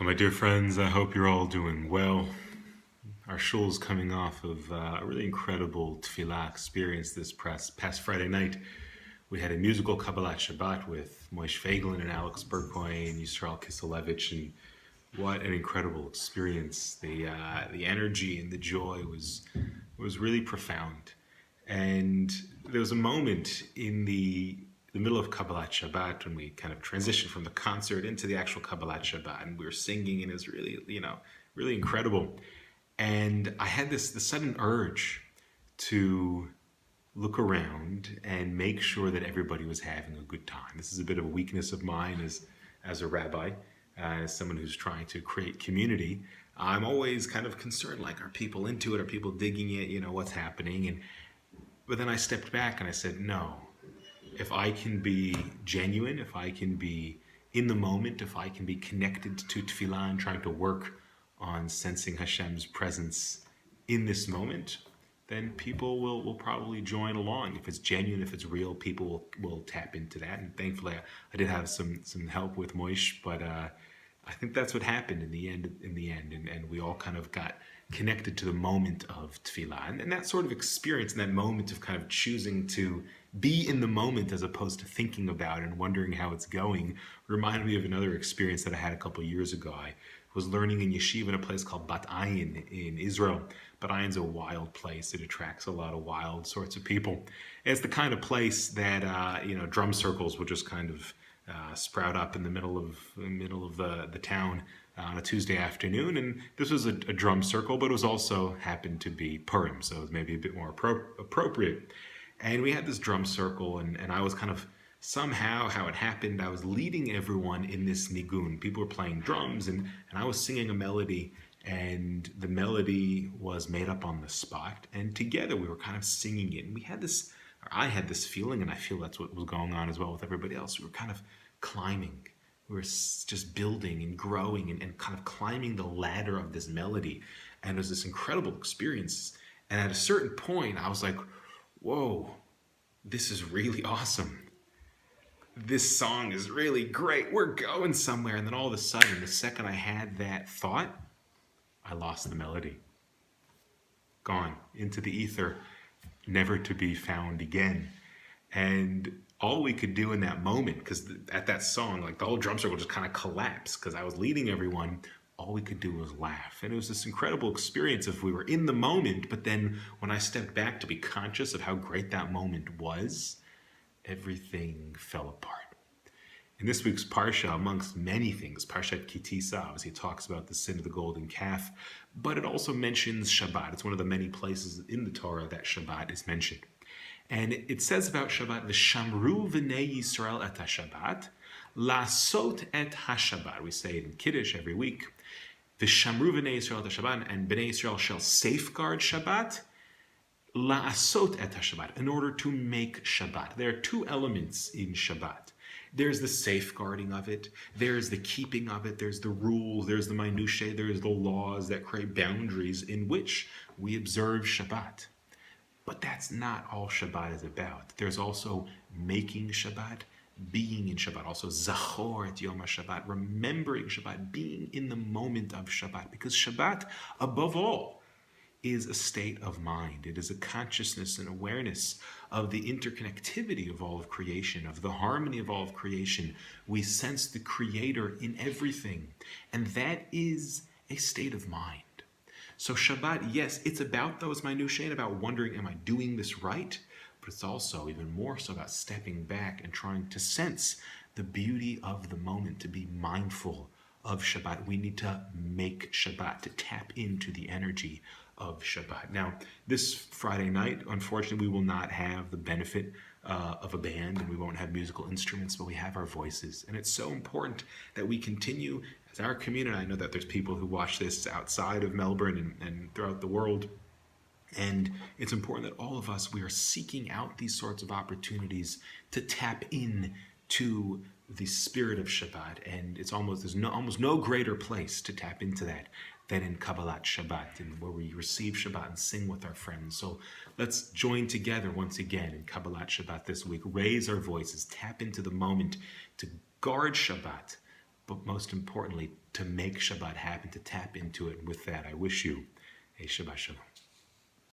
Well, my dear friends, I hope you're all doing well. Our shul's coming off of a really incredible tefillah experience this past Friday night. We had a musical Kabbalat Shabbat with Moish Feiglin and Alex Burkoy and Yisrael Kiselevich, and what an incredible experience! The energy and the joy was really profound. And there was a moment in the middle of Kabbalat Shabbat when we kind of transitioned from the concert into the actual Kabbalat Shabbat, and we were singing, and it was really, really incredible. And I had this sudden urge to look around and make sure that everybody was having a good time. This is a bit of a weakness of mine as a rabbi, as someone who's trying to create community. I'm always kind of concerned, like, are people into it? Are people digging it? What's happening? But then I stepped back and I said, no. If I can be genuine, if I can be in the moment, if I can be connected to tefillah and trying to work on sensing Hashem's presence in this moment, then people will probably join along. If it's genuine, if it's real, people will tap into that. And thankfully, I did have some help with Moish, but I think that's what happened in the end. And we all kind of got connected to the moment of tefillah. And that sort of experience, and that moment of kind of choosing to be in the moment as opposed to thinking about it and wondering how it's going, reminded me of another experience that I had a couple of years ago. I was learning in yeshiva in a place called Bat Ayin in Israel. Bat Ayin's a wild place. It attracts a lot of wild sorts of people. It's the kind of place that drum circles will just kind of sprout up in the middle of the town on a Tuesday afternoon. And this was a drum circle, but it was also happened to be Purim, so it was maybe a bit more appropriate. And we had this drum circle, and I was kind of, somehow, how it happened, I was leading everyone in this nigun. People were playing drums, and I was singing a melody, and the melody was made up on the spot. And together we were kind of singing it. And we had this, or I had this feeling, and I feel that's what was going on as well with everybody else. We were kind of climbing. We were just building and growing and kind of climbing the ladder of this melody. And it was this incredible experience. And at a certain point, I was like, whoa, this is really awesome. This song is really great. We're going somewhere. And then all of a sudden, the second I had that thought, I lost the melody. Gone into the ether, never to be found again. And all we could do in that moment, because at that song, like the whole drum circle just kind of collapsed because I was leading everyone. All we could do was laugh. And it was this incredible experience of we were in the moment, but then when I stepped back to be conscious of how great that moment was, everything fell apart. In this week's Parsha, amongst many things, Parshat Kitisa obviously talks about the sin of the golden calf, but it also mentions Shabbat. It's one of the many places in the Torah that Shabbat is mentioned. And it says about Shabbat, V'shamru v'nei Yisrael et ha-Shabbat, la'asot et ha-Shabbat. We say it in Kiddush every week. V'shamru v'nei Yisrael et ha-Shabbat, and Bnei Yisrael shall safeguard Shabbat, la'asot et ha-Shabbat, in order to make Shabbat. There are two elements in Shabbat. There's the safeguarding of it, there's the keeping of it, there's the rules, there's the minutiae, there's the laws that create boundaries in which we observe Shabbat. But that's not all Shabbat is about. There's also making Shabbat, being in Shabbat, also Zachor et Yom HaShabbat, remembering Shabbat, being in the moment of Shabbat, because Shabbat, above all, is a state of mind. It is a consciousness and awareness of the interconnectivity of all of creation, of the harmony of all of creation. We sense the Creator in everything, and that is a state of mind. So Shabbat, yes, it's about those minutiae and about wondering, am I doing this right? But it's also even more so about stepping back and trying to sense the beauty of the moment, to be mindful of Shabbat. We need to make Shabbat, to tap into the energy of Shabbat. Now, this Friday night, unfortunately, we will not have the benefit of a band, and we won't have musical instruments, but we have our voices. And it's so important that we continue as our community. I know that there's people who watch this outside of Melbourne and throughout the world. And it's important that all of us, we are seeking out these sorts of opportunities to tap in to the spirit of Shabbat. And it's almost no greater place to tap into that than in Kabbalat Shabbat, and where we receive Shabbat and sing with our friends. So let's join together once again in Kabbalat Shabbat this week, raise our voices, tap into the moment to guard Shabbat, but most importantly, to make Shabbat happen, to tap into it. And with that, I wish you a Shabbat Shalom.